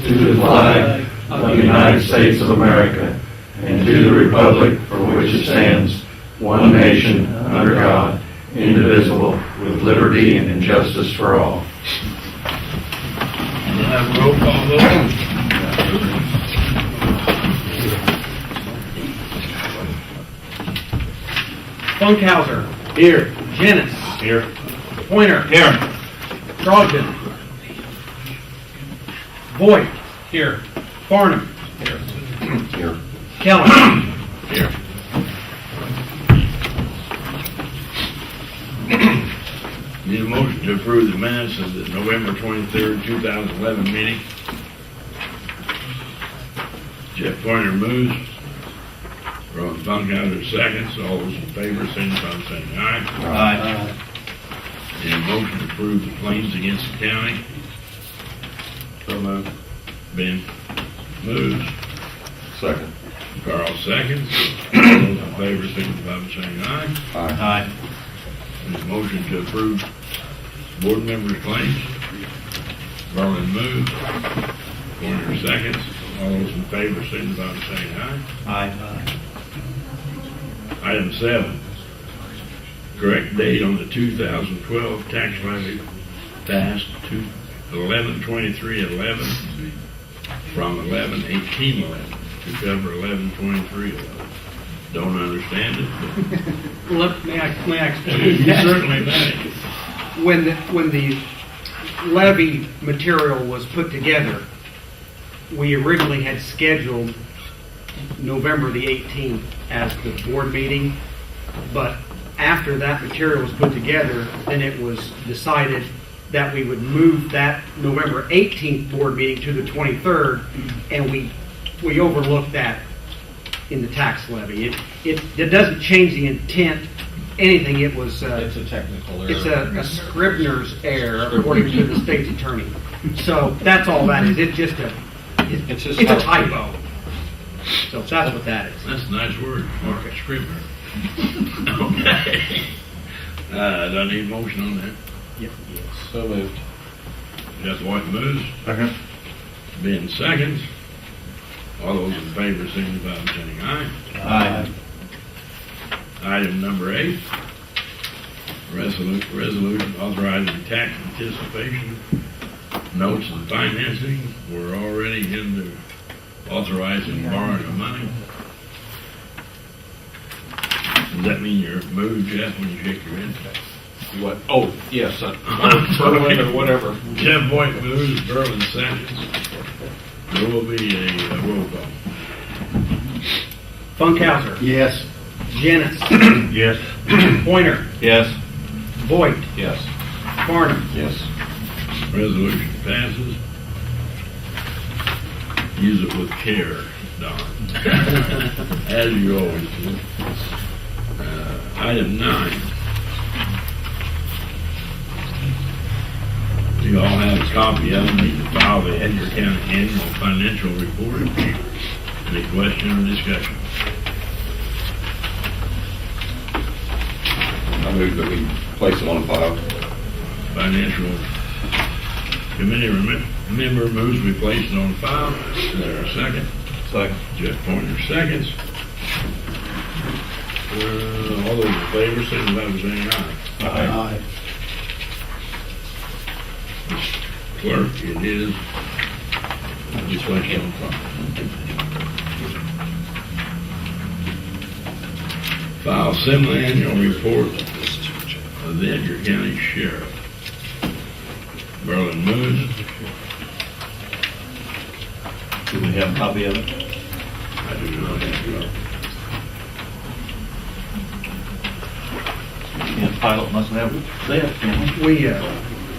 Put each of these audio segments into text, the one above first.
to the flag of the United States of America, and to the republic for which it stands, one nation, under God, indivisible, with liberty and justice for all. We'll have a roll call vote. Funkhauser. Here. Jennings. Here. Pointer. Here. Brogdon. Voigt. Here. Farnham. Here. Keller. Here. Need a motion to approve the minutes of the November 23rd, 2011 meeting. Jeff Pointer moves. Ron Funkhauser seconds. All those in favor, signify by saying aye. Aye. Need a motion to approve the claims against the county. So moved. Ben moves. Second. Carl seconds. All those in favor, signify by saying aye. Aye. Need a motion to approve board members' claims. Garland moves. Pointer seconds. All those in favor, signify by saying aye. Aye. Item 7, correct date on the 2012 tax levy passed to 11/23/11 from 11/18/11 to cover 11/23/11. Don't understand it, May I but explain you that? certainly may. When the levy material was put together, we originally had scheduled November the 18th as the board meeting, but after that material was put together, then it was decided that we would move that November 18th board meeting to the 23rd, and we overlooked that in the tax levy. It doesn't change the intent, anything. It was It's a technical error. it's a Scribner's error, according to the state's attorney. So that's all that is. It's just It's it's just a typo. So that's what that is. That's a nice word, Mark Scribner. Okay. Do I need a motion on that? Yes. So moved. Jeff White moves. Second. Ben seconds. All those in favor signify by saying aye. Aye. Item number 8, resolution authorizing tax anticipation notes and financing. We're already into authorizing borrowing of money. Does that mean you're moved, Jeff, when you shake your head? What? Oh, yes. Berlin or whatever. Jeff Boyd moves, Berlin seconds. There will be a roll call. Funkhauser. Yes. Jennings. Yes. Pointer. Yes. Voigt. Yes. Farnham. Yes. Resolution passes. Use it with care, Don. As you always do. Item 9. You all have a copy of it. Need to file the Edgar County Annual Financial Report. Any question or discussion? I move that we place it on file. Financial Committee member moves we place it on file. Is there a second? Second. Jeff Pointer seconds. All those in favor, signify by saying aye. Aye. Clerk, it is. You place it on file. File semi-annual report of the Edgar County Sheriff. Berlin moves. Do we have a copy of it? I do not have it. Can't file it unless we have it.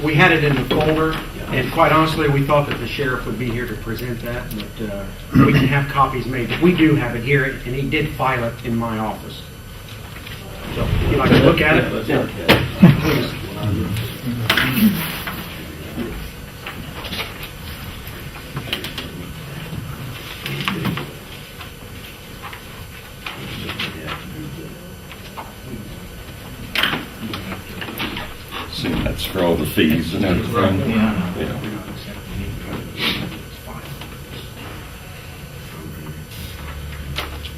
We had it in the folder, and quite honestly, we thought that the sheriff would be here to present that, but we can have copies made. But we do have it here, and he did file it in my office. So, if you'd like to look at it, please. See, that's for all the fees and everything. Yeah. Yeah.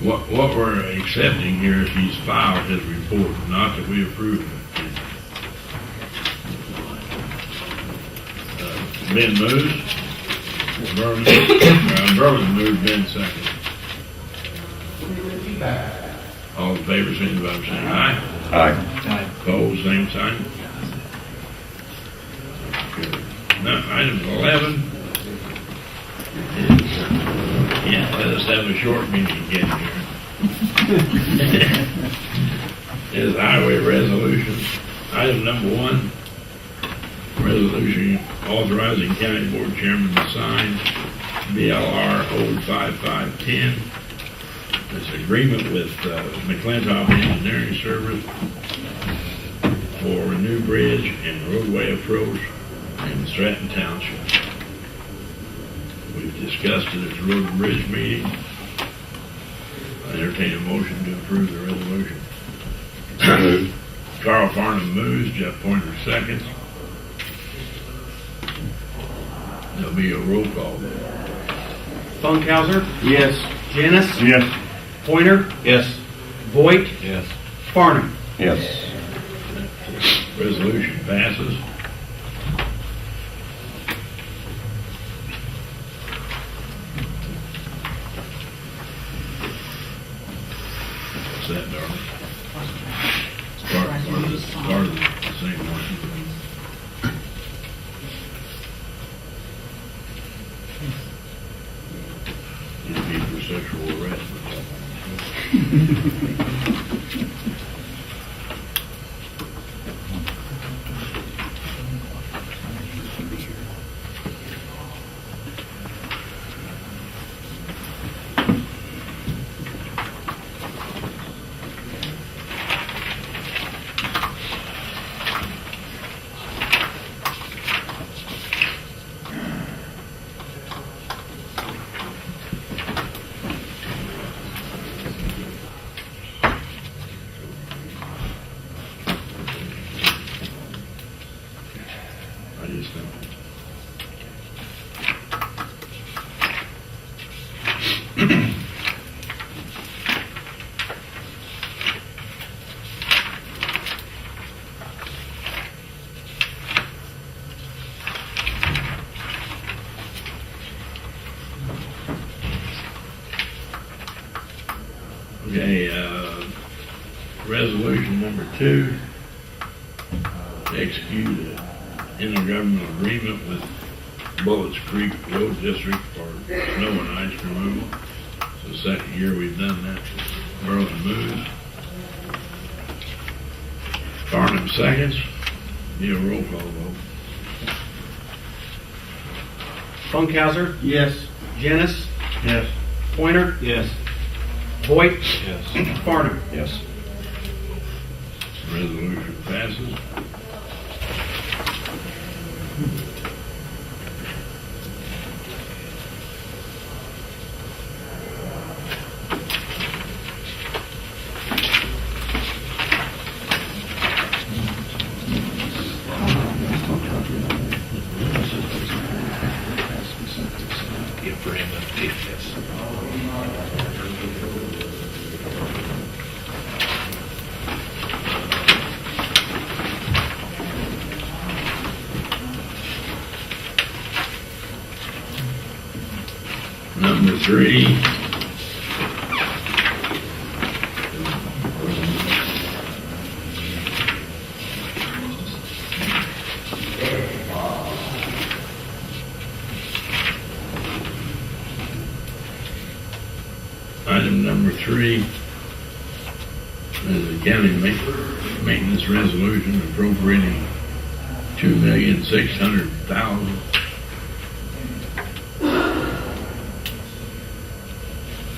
what we're accepting here is he's filed his report, not that we approve it. Ben moves. Berlin moves, Ben second. All in favor, signify by saying aye. Aye. Opposed, same sign. Now, item 11 is, let us have a short meeting again here. Is highway resolutions. Item number 1, resolution authorizing county board chairman to sign BLR 05510. It's an agreement with McClintock Engineering Service for a new bridge and roadway approach in Stratton Township. We've discussed it at the road and bridge meeting. I entertain a motion to approve the resolution. So moved. Carl Farnham moves, Jeff Pointer seconds. There'll be a roll call. Funkhauser, Yes. Janice, Yes. Pointer, Yes. Voigt, Yes. Farnham. Yes. Resolution passes. What's that, darling? Part of the same one. You'd be for sexual harassment. I just don't. Okay, resolution number 2, to execute an intergovernmental agreement with Bullets Creek Road District for snow and ice removal. It's the second year we've done that. Berlin moves. Farnham seconds. Need a roll call vote. Funkhauser, Yes. Janice, Yes. Pointer, Yes. Voigt, Yes. Farnham. Yes. Resolution passes. Give for him a yes. Number 3. Item number 3 is the county maintenance resolution appropriating $2,600,000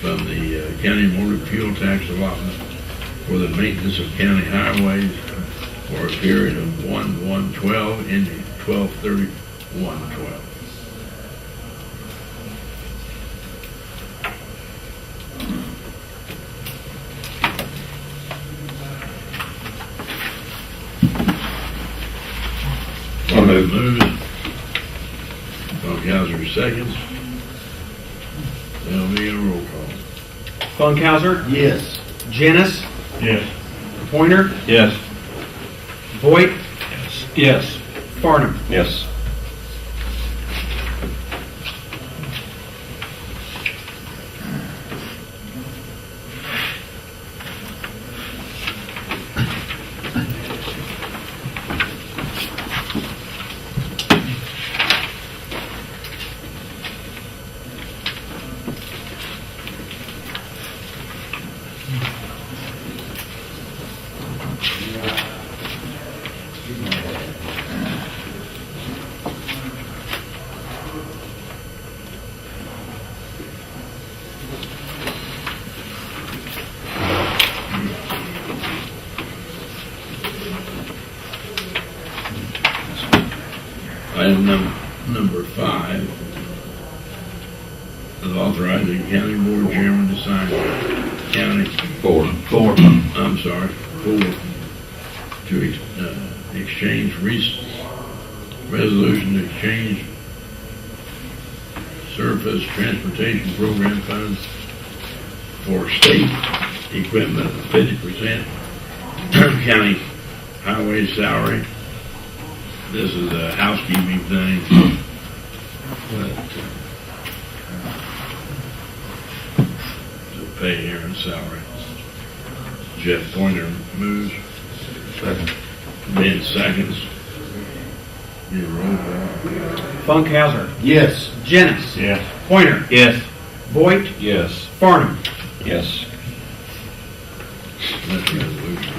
from the county motor fuel tax allotment for the maintenance of county highways for a period of 1/1/12 ending 12/31/12. So moved. Moves. Funkhauser seconds. There'll be a roll call. Funkhauser, Yes. Jenness, Yes. Pointer, Yes. Voigt, Yes. Farnham. Yes. Item number 5 is authorizing county board chairman to sign county, Four. I'm sorry, 4, to exchange resolution to exchange surface transportation program funds for state equipment, 50% county highway salary. This is a housekeeping thing. To pay Aaron's salary. Jeff Pointer moves. Second. Ben seconds. Need a roll call. Funkhauser, Yes. Jenness, Yes. Pointer, Yes. Voigt, Yes. Farnham. Yes. That resolution.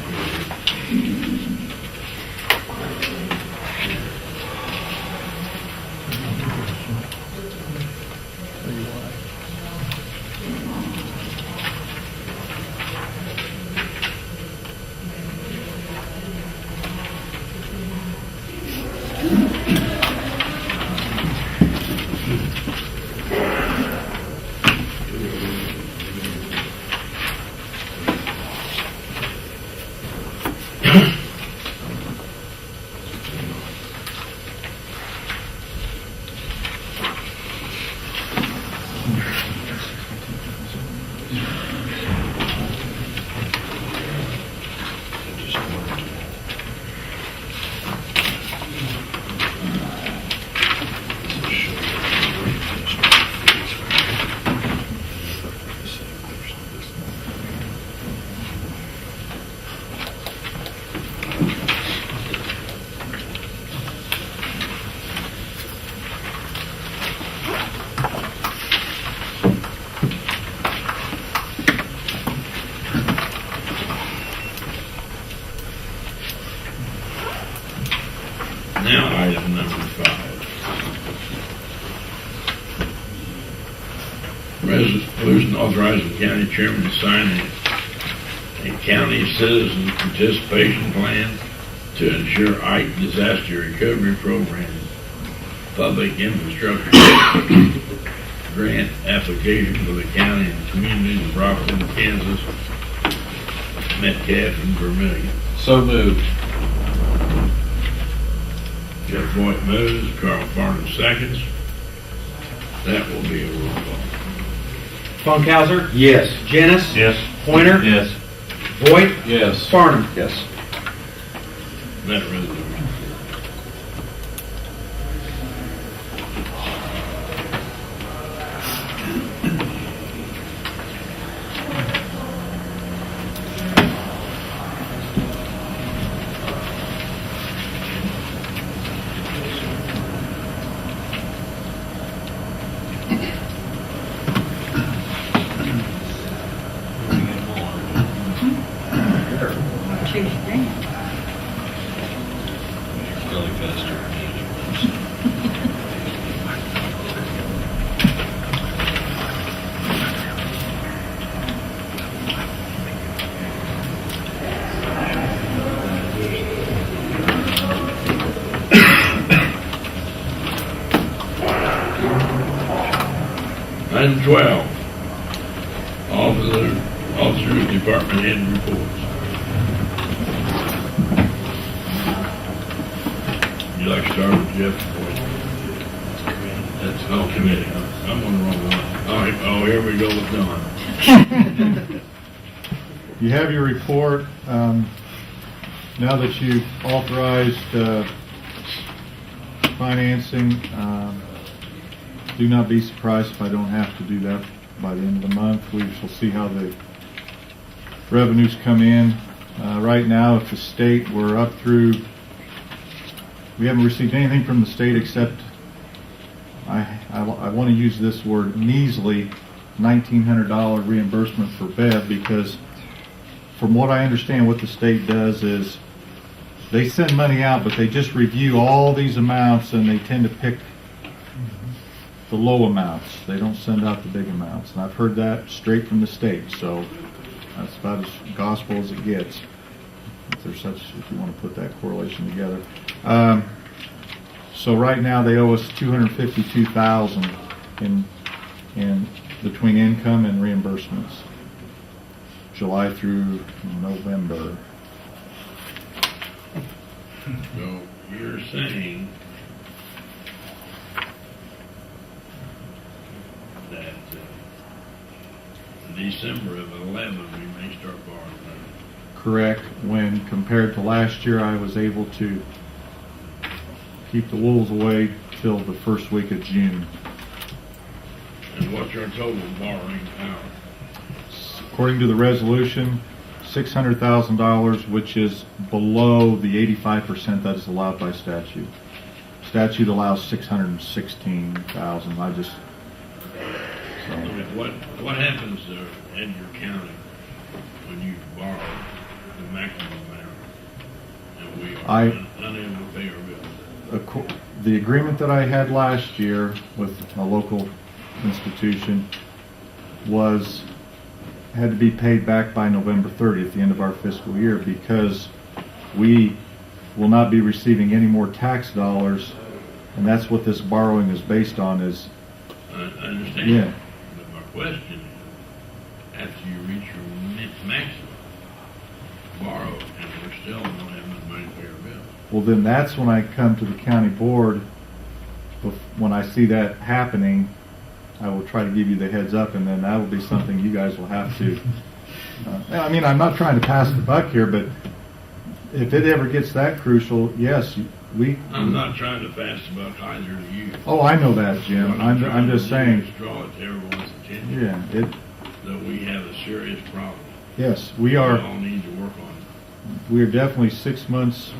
Now, item number 5. Resolution authorizing the county chairman to sign a county citizen participation plan to ensure Ike disaster recovery program public infrastructure grant application for the county and communities of Rockland, Kansas, Metcalf, and Vermillion. So moved. Jeff Voigt moves, Carl Farnham seconds. That will be a roll call. Funkhauser, Yes. Jenness, Yes. Pointer, Yes. Voigt, Yes. Farnham. Yes. That resolution. Chase your name. Really faster. Item 12, officers, department head reports. Would you like to start with Jeff? That's, committee. I'm on the wrong one. Oh, Oh, here we go with Don. You have your report. Now that you've authorized financing, do not be surprised if I don't have to do that by the end of the month. We shall see how the revenues come in. Right now, if the state, we're up through, we haven't received anything from the state except, I want to use this word, measly $1,900 reimbursement for Bev, because from what I understand, what the state does is they send money out, but they just review all these amounts and they tend to pick the low amounts. They don't send out the big amounts. And I've heard that straight from the state, so that's about as gospel as it gets. If there's such, if you want to put that correlation together. So right now they owe us $252,000 in between income and reimbursements, July through November. So you're saying that December of 11 we may start borrowing money. Correct. When compared to last year, I was able to keep the wolves away till the first week of June. And what's our total borrowing power? According to the resolution, $600,000, which is below the 85% that is allowed by statute. Statute allows $616,000. I just so. Okay, what happens to Edgar County when you borrow the maximum amount and we are unable to pay our bills? The agreement that I had last year with a local institution had to be paid back by November 30th, the end of our fiscal year, because we will not be receiving any more tax dollars, and that's what this borrowing is based on. Is I understand. Yeah. But my question is, after you reach your maximum, borrow, and we're still don't have enough money to pay our bills. well, then that's when I come to the county board. When I see that happening, I will try to give you the heads up, and then that will be something you guys will have to. I mean, I'm not trying to pass the buck here, but if it ever gets that crucial, yes, I'm not trying to pass the buck either to you. Oh, I know that, Jim. What I'm trying just to saying. do is draw it to everyone's attention. Yeah. That we have a serious problem. Yes, we We are. all need to work on it. We are definitely 6 months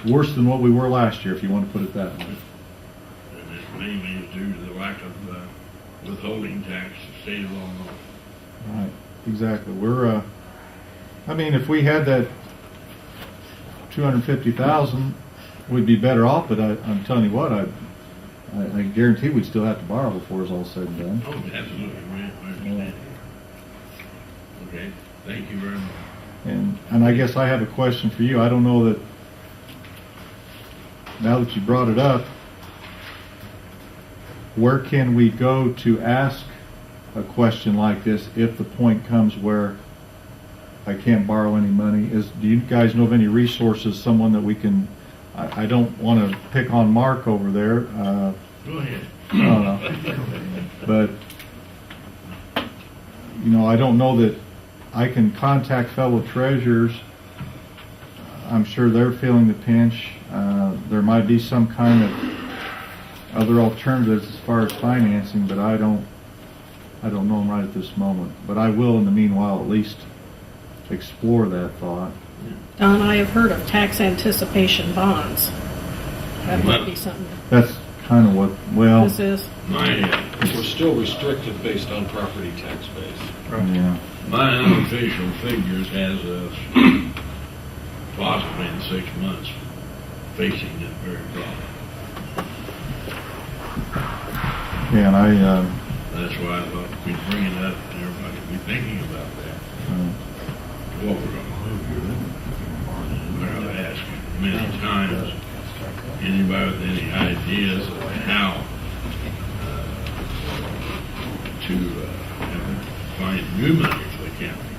worse than what we were last year, if you want to put it that way. And it mainly is due to the lack of withholding tax in the state of Illinois. Right. Exactly. I mean, if we had that 250,000, we'd be better off. But I'm telling you what, I guarantee we'd still have to borrow before it's all said and done. Oh, absolutely, I understand. Okay, thank you very much. And I guess I have a question for you. I don't know that, now that you brought it up, where can we go to ask a question like this if the point comes where I can't borrow any money? Do you guys know of any resources, someone that we can, I don't want to pick on Mark over there. Go ahead. But, I don't know that I can contact fellow treasurers. I'm sure they're feeling the pinch. There might be some kind of other alternatives as far as financing, but I don't know them right at this moment. But I will, in the meanwhile, at least explore that thought. Don, I have heard of tax anticipation bonds. That might be something That's kind of what, this is. We're still restricted based on property tax base. yeah. My unofficial figures has us possibly in 6 months facing that very problem. Yeah, and That's why I thought we'd bring it up and everybody would be thinking about that. What we're going to do here. But I've asked many times, anybody with any ideas of how to find new money for the county,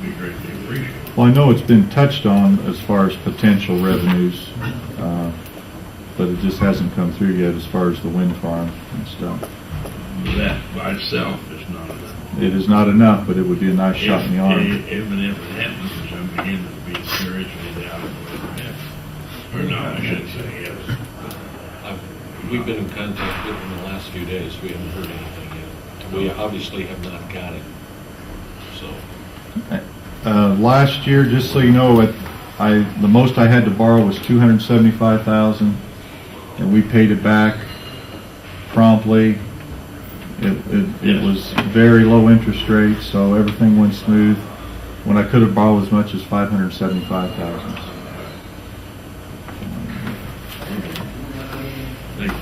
be greatly appreciated. well, I know it's been touched on as far as potential revenues. but it just hasn't come through yet as far as the wind farm and stuff. That by itself is not enough. It is not enough, but it would be a nice shot in the arm. Even if it happens, which I'm beginning to be seriously doubtful it will happen. Or no, I shouldn't say yes. We've been in contact with them in the last few days. We haven't heard anything yet. We obviously have not got it. So, Last year, just so you know, the most I had to borrow was $275,000, and we paid it back promptly. It was very low interest rates, so everything went smooth. When I could have borrowed as much as $575,000. Thank you.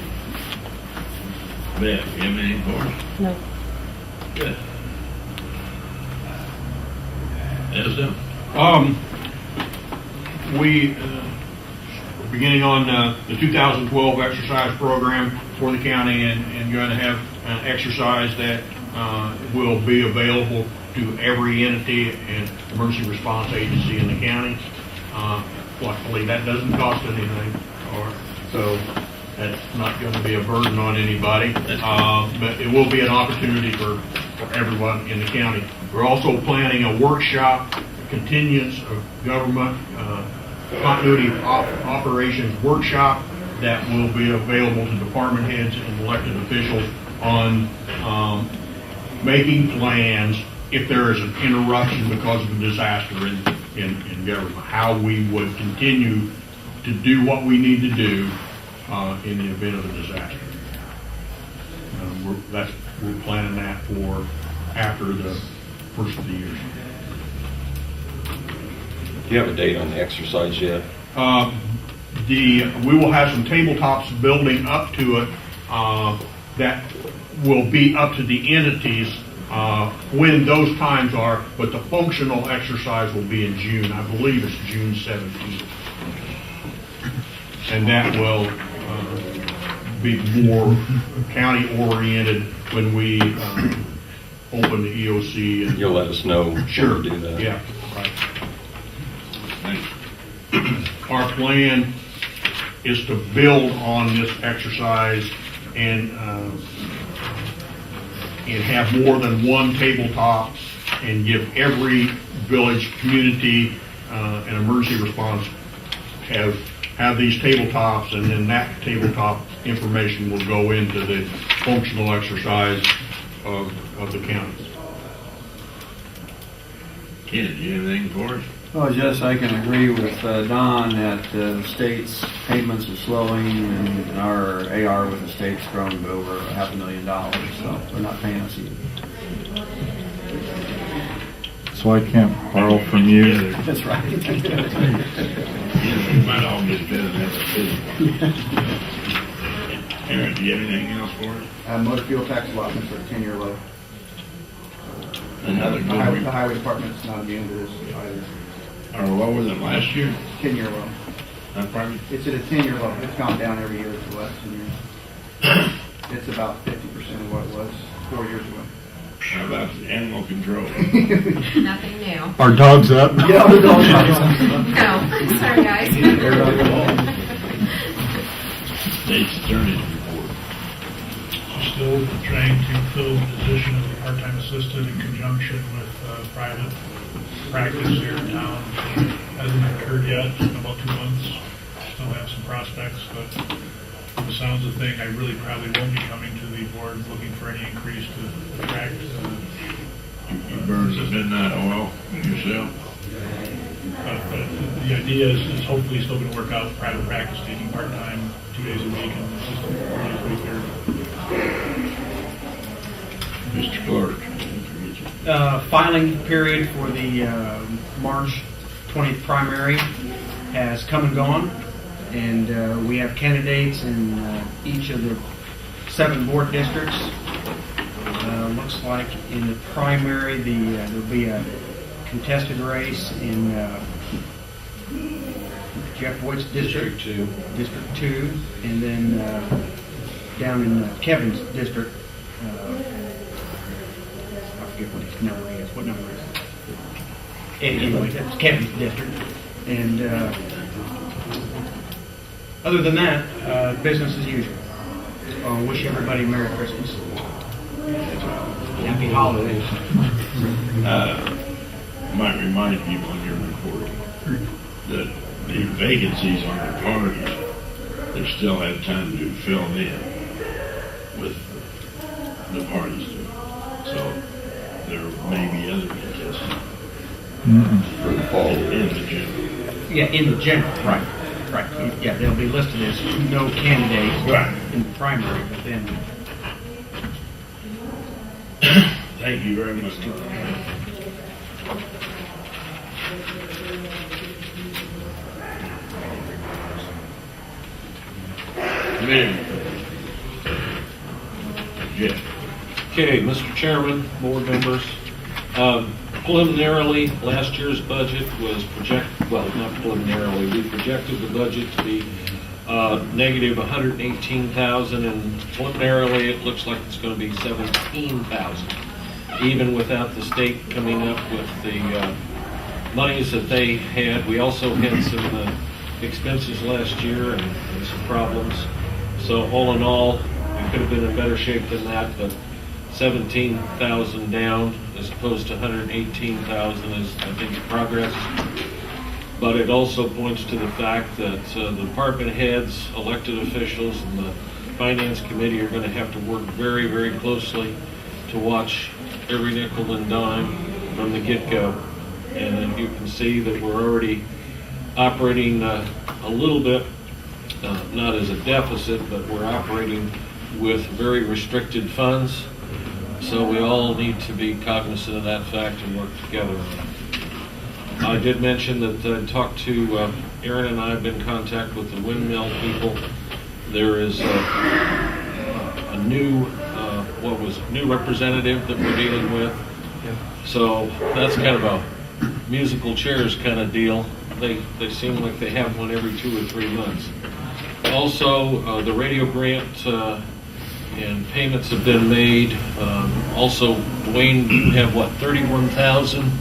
Beth, you have anything for us? No. Good. Yes, We beginning on the 2012 exercise program for the county, and going to have an exercise that will be available to every entity and emergency response agency in the county. Luckily, that doesn't cost anything, so that's not going to be a burden on anybody. But it will be an opportunity for everyone in the county. We're also planning a workshop, continuance of government continuity of operations workshop that will be available to department heads and elected officials on making plans if there is an interruption because of a disaster in government, how we would continue to do what we need to do in the event of a disaster. We're planning that for after the first of the year. Do you have a date on the exercise yet? We will have some tabletops building up to it that will be up to the entities when those times are, but the functional exercise will be in June. I believe it's June 17th. And that will be more county-oriented when we open the EOC. And You'll let us know sure. when to do that. Yeah, right. Our plan is to build on this exercise and have more than one tabletop and give every village, community, and emergency response have these tabletops, and then that tabletop information will go into the functional exercise of the counties. Ken, do you have anything for us? Well, just I can agree with Don that the state's payments are slowing, and our AR with the state's grown to over $500,000, so they're not paying us either. So I can't borrow from you. That's right. Yeah, we might all get better than that. Aaron, do you have anything else for us? Motor fuel tax allotments are 10-year low. Another The good highway department's not immune to this either. Or lower than last year? 10-year low. Pardon me? It's at a 10-year low. It's gone down every year for the last 10 years. It's about 50% of what it was 4 years ago. How about the animal control? Nothing new. Our dog's up. Yeah, the dog's No, sorry guys. State's attorney's report. Still trying to fill the position of a part-time assistant in conjunction with private practice here in town. Hasn't occurred yet, it's been about 2 months. Still have some prospects, but from the sounds of things, I really probably won't be coming to the board looking for any increase to attract. You burned the midnight oil yourself? But the idea is hopefully still going to work out private practice, taking part-time 2 days a week and assistant 4 days a week here. Mr. Clark. Filing period for the March 20th primary has come and gone, and we have candidates in each of the 7 board districts. Looks like in the primary, there'll be a contested race in Jeff Wood's district, District 2, and then down in Kevin's district. I forget what his number is. What number is it? Anyway, that's Kevin's district. And Other than that, business as usual. Wish everybody Merry Christmas. Happy holidays. Might remind people on your report that the vacancies on the parties, they still have time to fill in with the parties. So there may be other contestants For the fall. in the general. Yeah, in the general, right. Yeah, they'll be listed as no candidates Right. in the primary, but then Thank you very much. Mayor. Jeff. Okay, Mr. Chairman, board members, preliminarily, last year's budget was not preliminarily, we projected the budget to be negative 118,000, and preliminarily, it looks like it's going to be 17,000, even without the state coming up with the monies that they had. We also had some expenses last year and some problems. So all in all, we could have been in better shape than that, but 17,000 down as opposed to 118,000 is, I think, progress. But it also points to the fact that the department heads, elected officials, and the finance committee are going to have to work very, very closely to watch every nickel and dime from the get-go. And you can see that we're already operating a little bit, not as a deficit, but we're operating with very restricted funds. So we all need to be cognizant of that fact and work together. I did mention that I talked to Aaron, and I have been in contact with the windmill people. There is a new new representative that we're dealing with. So that's kind of a musical chairs kind of deal. They seem like they have one every 2 or 3 months. Also, the radio grant and payments have been made. Also, Dwayne, you have 31,000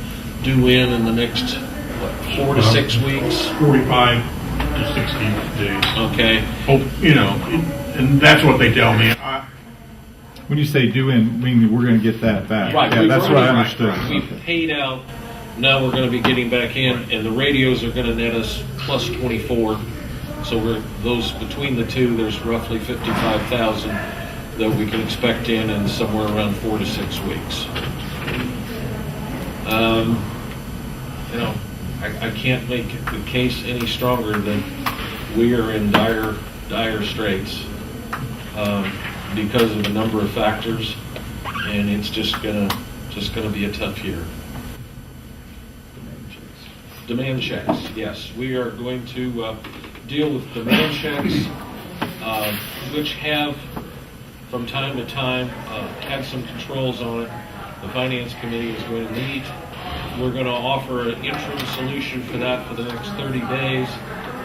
due in the next 4 to 6 weeks. 45 to 60 days. Okay. And that's what they tell me. When you say due in, meaning we're going to get that back. Right. Yeah, that's what I understood. We paid out. Now we're going to be getting back in, and the radios are going to net us plus 24. So those between the two, there's roughly 55,000 that we can expect in somewhere around 4 to 6 weeks. I can't make the case any stronger that we are in dire straits because of a number of factors, and it's just gonna be a tough year. Demand checks, yes, we are going to deal with demand checks, which have, from time to time, had some controls on it. The Finance Committee is going to meet. We're going to offer an interim solution for that for the next 30 days,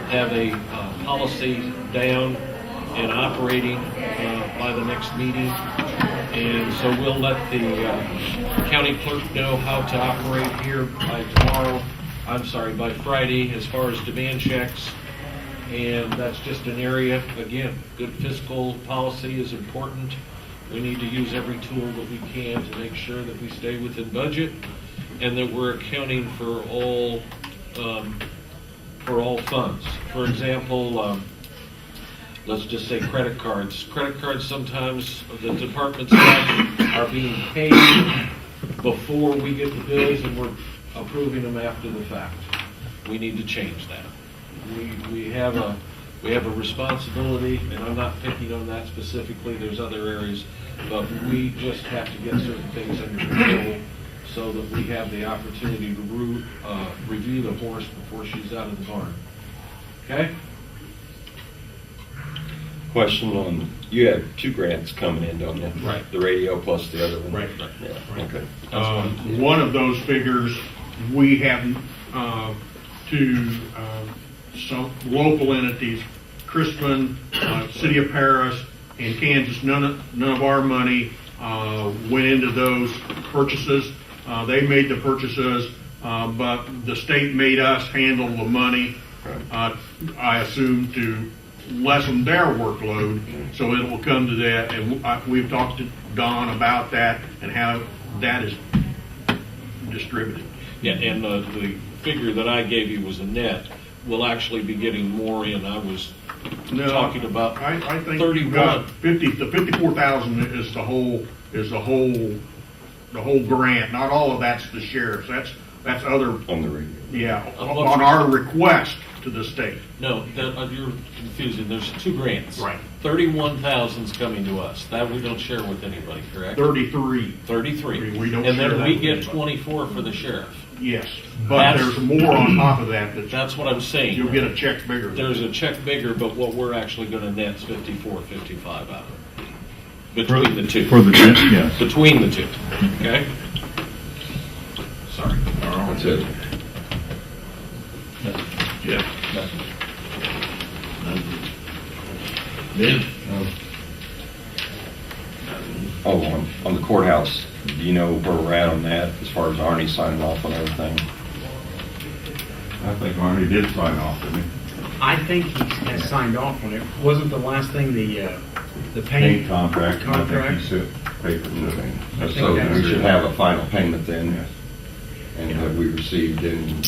have a policy down and operating by the next meeting. And so we'll let the county clerk know how to operate here by Friday as far as demand checks. And that's just an area, again, good fiscal policy is important. We need to use every tool that we can to make sure that we stay within budget and that we're accounting for all funds. For example, let's just say credit cards. Credit cards, sometimes the department staff are being paid before we get the bills and we're approving them after the fact. We need to change that. We have a responsibility, and I'm not picking on that specifically. There's other areas, but we just have to get certain things under control so that we have the opportunity to review the horse before she's out of the barn. Okay? Question on, you have 2 grants coming in, don't you? Right. The radio plus the other one? Right. Yeah, okay. One of those figures, we have to some local entities, Crispin, City of Paris, and Kansas. None of our money went into those purchases. They made the purchases, but the state made us handle the money. I assume to lessen their workload, so it will come to that, and we've talked to Don about that and how that is distributed. Yeah, and the figure that I gave you was a net. We'll actually be getting more in. I was talking about I think 31. 50, the 54,000 is the whole grant. Not all of that's the sheriff's. That's other. On the radio. Yeah, on our request to the state. No, you're confusing. There's 2 grants. Right. 31,000's coming to us. That we don't share with anybody, correct? 33. 33. We don't and share then that we with get anybody. 24 for the sheriff. Yes, but there's more on top of that. That's what I'm saying. You'll get a check bigger. There's a check bigger, but what we're actually going to net is 54, 55 out of it. Between the two. For the, yes. Between the two. Okay? Sorry. That's it. Yeah. Ben? Oh, on the courthouse, do you know where we're at on that, as far as Arnie signing off on everything? I think Arnie did sign off, didn't he? I think he has signed off on it. Wasn't the last thing the Paint paint? contract, and I think Contract. he sent paper to it. I think So that's we should it. have a final payment then, Yes. and that we received in,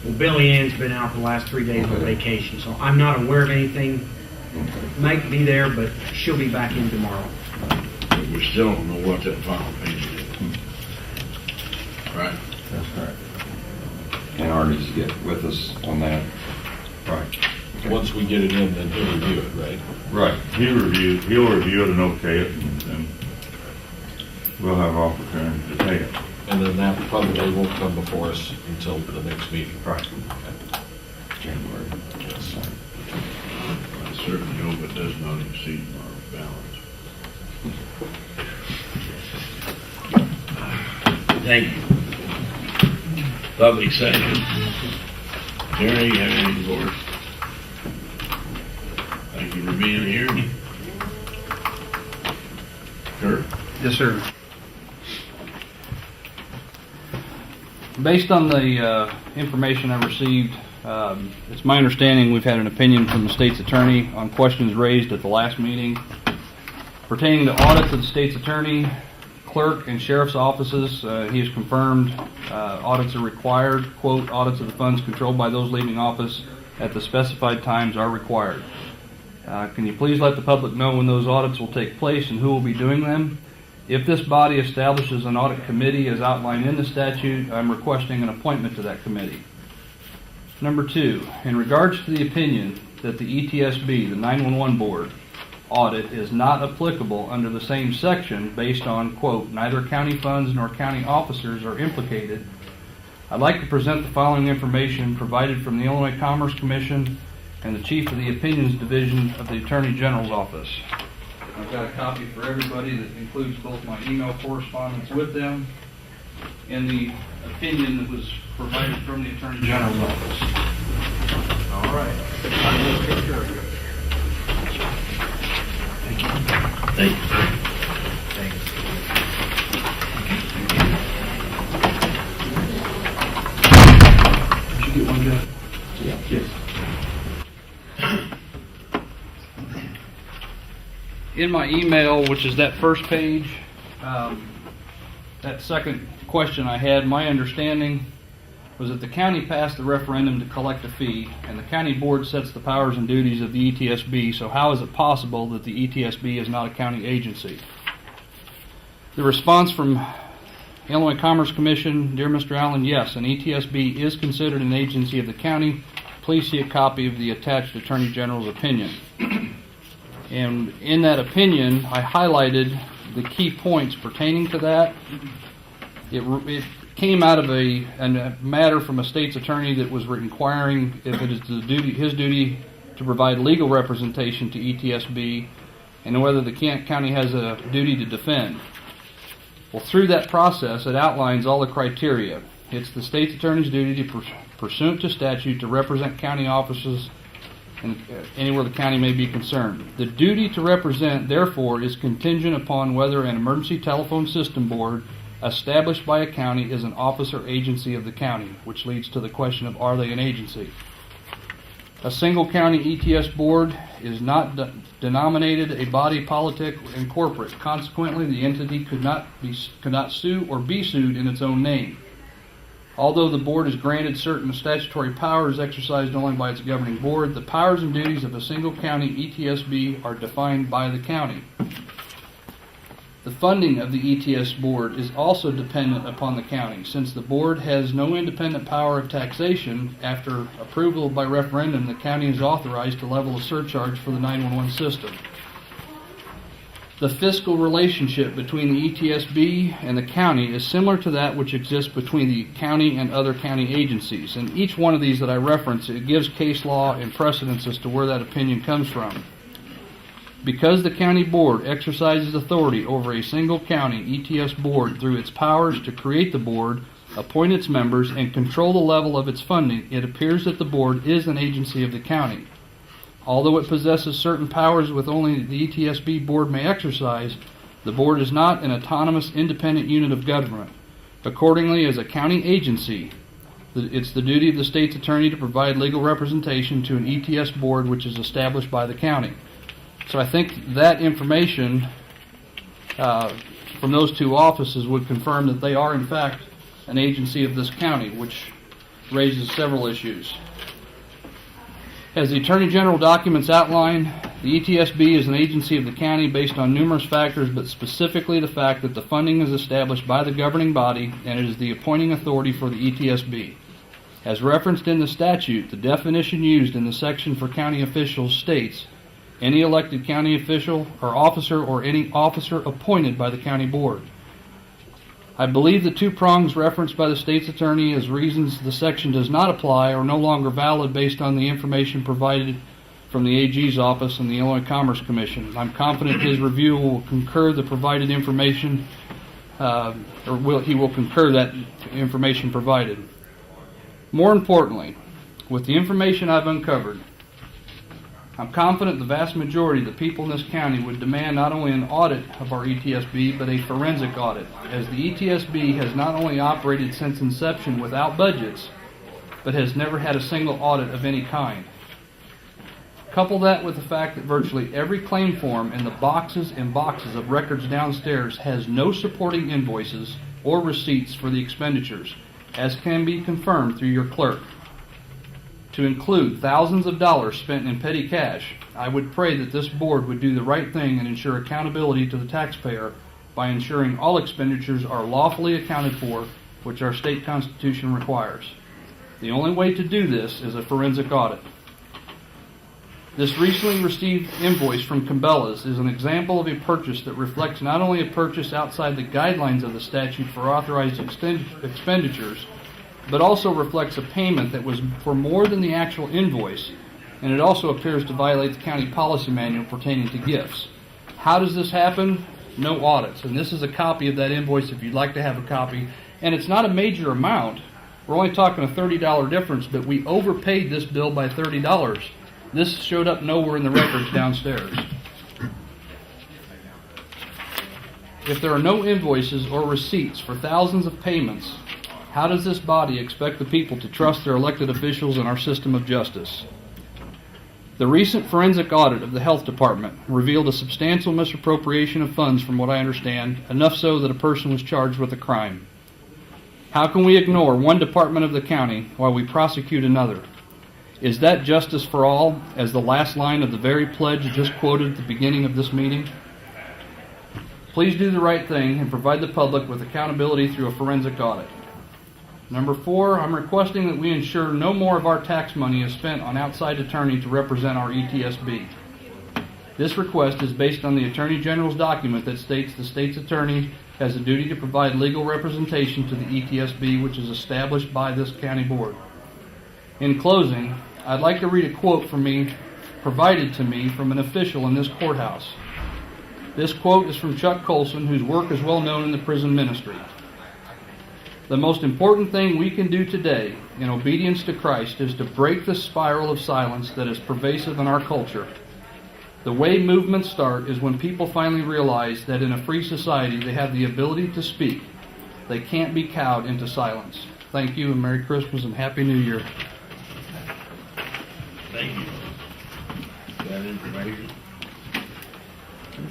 Well, Billy Ann's been out the last 3 days on vacation, so I'm not aware of anything. Might be there, but she'll be back in tomorrow. But we still don't know what that final payment is. Right. That's correct. and Arnie's to get with us on that. Right. Once we get it in, then he'll review it, right? Right. He'll review it and okay it, and we'll have opportunity to pay it. And then that probably won't come before us until the next meeting. Right. January. Yes. I certainly hope it does not exceed our balance. Thank you. Public session. Jerry, you have anything for us? Thank you for being here. Kurt? Yes, sir. Based on the information I received, it's my understanding we've had an opinion from the state's attorney on questions raised at the last meeting pertaining to audits of the state's attorney, clerk, and sheriff's offices. He has confirmed audits are required. Quote, audits of the funds controlled by those leaving office at the specified times are required. Can you please let the public know when those audits will take place and who will be doing them? If this body establishes an audit committee as outlined in the statute, I'm requesting an appointment to that committee. Number 2, in regards to the opinion that the ETSB, the 911 board, audit is not applicable under the same section based on, quote, neither county funds nor county officers are implicated, I'd like to present the following information provided from the Illinois Commerce Commission and the Chief of the Opinions Division of the Attorney General's Office. I've got a copy for everybody that includes both my email correspondence with them and the opinion that was provided from the Attorney General's Office. All right. I will take care of you. Thank you. Did you get one, Jeff? Yes. In my email, which is that first page, that second question I had, my understanding was that the county passed the referendum to collect a fee, and the county board sets the powers and duties of the ETSB, so how is it possible that the ETSB is not a county agency? The response from Illinois Commerce Commission, dear Mr. Allen, yes, an ETSB is considered an agency of the county. Please see a copy of the attached Attorney General's opinion. And in that opinion, I highlighted the key points pertaining to that. It came out of a matter from a state's attorney that was inquiring if it is his duty to provide legal representation to ETSB and whether the county has a duty to defend. Well, through that process, it outlines all the criteria. It's the state's attorney's duty to, pursuant to statute, to represent county offices and anywhere the county may be concerned. The duty to represent, therefore, is contingent upon whether an emergency telephone system board established by a county is an office or agency of the county, which leads to the question of, are they an agency? A single county ETS board is not denominated a body politic and corporate. Consequently, the entity could not sue or be sued in its own name. Although the board is granted certain statutory powers exercised only by its governing board, the powers and duties of a single county ETSB are defined by the county. The funding of the ETS board is also dependent upon the county. Since the board has no independent power of taxation, after approval by referendum, the county is authorized to level a surcharge for the 911 system. The fiscal relationship between the ETSB and the county is similar to that which exists between the county and other county agencies. And each one of these that I reference, it gives case law and precedence as to where that opinion comes from. Because the county board exercises authority over a single county ETS board through its powers to create the board, appoint its members, and control the level of its funding, it appears that the board is an agency of the county. Although it possesses certain powers which only the ETSB board may exercise, the board is not an autonomous, independent unit of government. Accordingly, as a county agency, it's the duty of the state's attorney to provide legal representation to an ETS board which is established by the county. So I think that information from those two offices would confirm that they are in fact an agency of this county, which raises several issues. As the Attorney General documents outline, the ETSB is an agency of the county based on numerous factors, but specifically the fact that the funding is established by the governing body and it is the appointing authority for the ETSB. As referenced in the statute, the definition used in the section for county officials states, any elected county official or any officer appointed by the county board. I believe the two prongs referenced by the state's attorney as reasons the section does not apply are no longer valid based on the information provided from the AG's office and the Illinois Commerce Commission. I'm confident his review will concur the provided information, he will concur that information provided. More importantly, with the information I've uncovered, I'm confident the vast majority of the people in this county would demand not only an audit of our ETSB, but a forensic audit, as the ETSB has not only operated since inception without budgets, but has never had a single audit of any kind. Couple that with the fact that virtually every claim form in the boxes and boxes of records downstairs has no supporting invoices or receipts for the expenditures, as can be confirmed through your clerk. To include thousands of dollars spent in petty cash, I would pray that this board would do the right thing and ensure accountability to the taxpayer by ensuring all expenditures are lawfully accounted for, which our state constitution requires. The only way to do this is a forensic audit. This recently received invoice from Cabela's is an example of a purchase that reflects not only a purchase outside the guidelines of the statute for authorized expenditures, but also reflects a payment that was for more than the actual invoice, and it also appears to violate the county policy manual pertaining to gifts. How does this happen? No audits. And this is a copy of that invoice if you'd like to have a copy. And it's not a major amount. We're only talking a $30 difference, but we overpaid this bill by $30. This showed up nowhere in the records downstairs. If there are no invoices or receipts for thousands of payments, how does this body expect the people to trust their elected officials in our system of justice? The recent forensic audit of the health department revealed a substantial misappropriation of funds from what I understand, enough so that a person was charged with a crime. How can we ignore one department of the county while we prosecute another? Is that justice for all, as the last line of the very pledge just quoted at the beginning of this meeting? Please do the right thing and provide the public with accountability through a forensic audit. Number 4, I'm requesting that we ensure no more of our tax money is spent on outside attorney to represent our ETSB. This request is based on the Attorney General's document that states the state's attorney has a duty to provide legal representation to the ETSB, which is established by this county board. In closing, I'd like to read a quote provided to me from an official in this courthouse. This quote is from Chuck Colson, whose work is well known in the prison ministry. The most important thing we can do today in obedience to Christ is to break the spiral of silence that is pervasive in our culture. The way movements start is when people finally realize that in a free society they have the ability to speak. They can't be cowed into silence. Thank you, and Merry Christmas and Happy New Year. Thank you. information.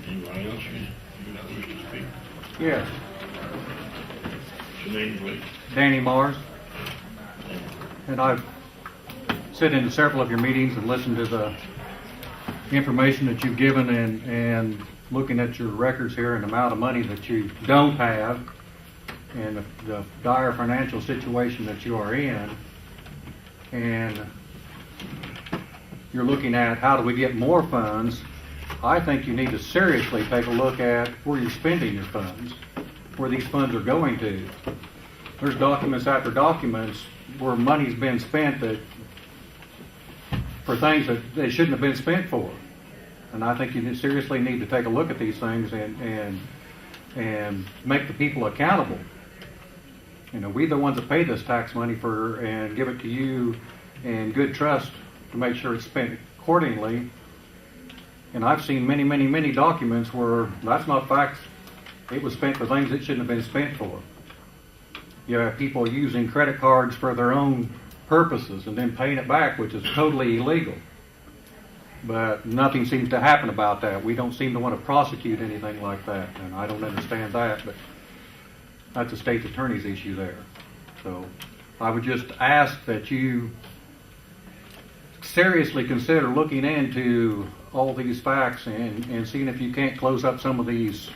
Anybody else you got wish to speak? Yes, What's your name, please? Danny Mars. And I've sit into several of your meetings and listened to the information that you've given and looking at your records here and the amount of money that you don't have and the dire financial situation that you are in. And you're looking at how do we get more funds. I think you need to seriously take a look at where you're spending your funds, where these funds are going to. There's documents after documents where money's been spent for things that they shouldn't have been spent for. And I think you seriously need to take a look at these things and make the people accountable. You know, we're the ones that pay this tax money and give it to you in good trust to make sure it's spent accordingly. And I've seen many, many, many documents where that's not fact. It was spent for things it shouldn't have been spent for. You have people using credit cards for their own purposes and then paying it back, which is totally illegal. But nothing seems to happen about that. We don't seem to want to prosecute anything like that, and I don't understand that, but that's the state's attorney's issue there. So I would just ask that you seriously consider looking into all these facts and seeing if you can't close up some of these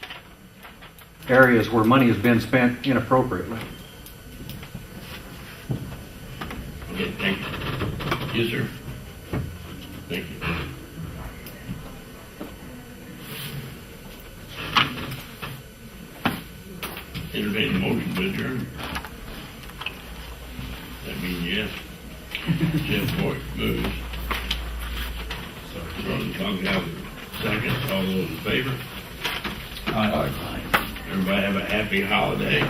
areas where money has been spent inappropriately. Okay, thank you. Yes, sir. Thank you. Entertain a motion to adjourn. That means yes. Jeff Boyd moves. Ron Tonkow seconds. All those in favor? Aye. Everybody have a happy holiday.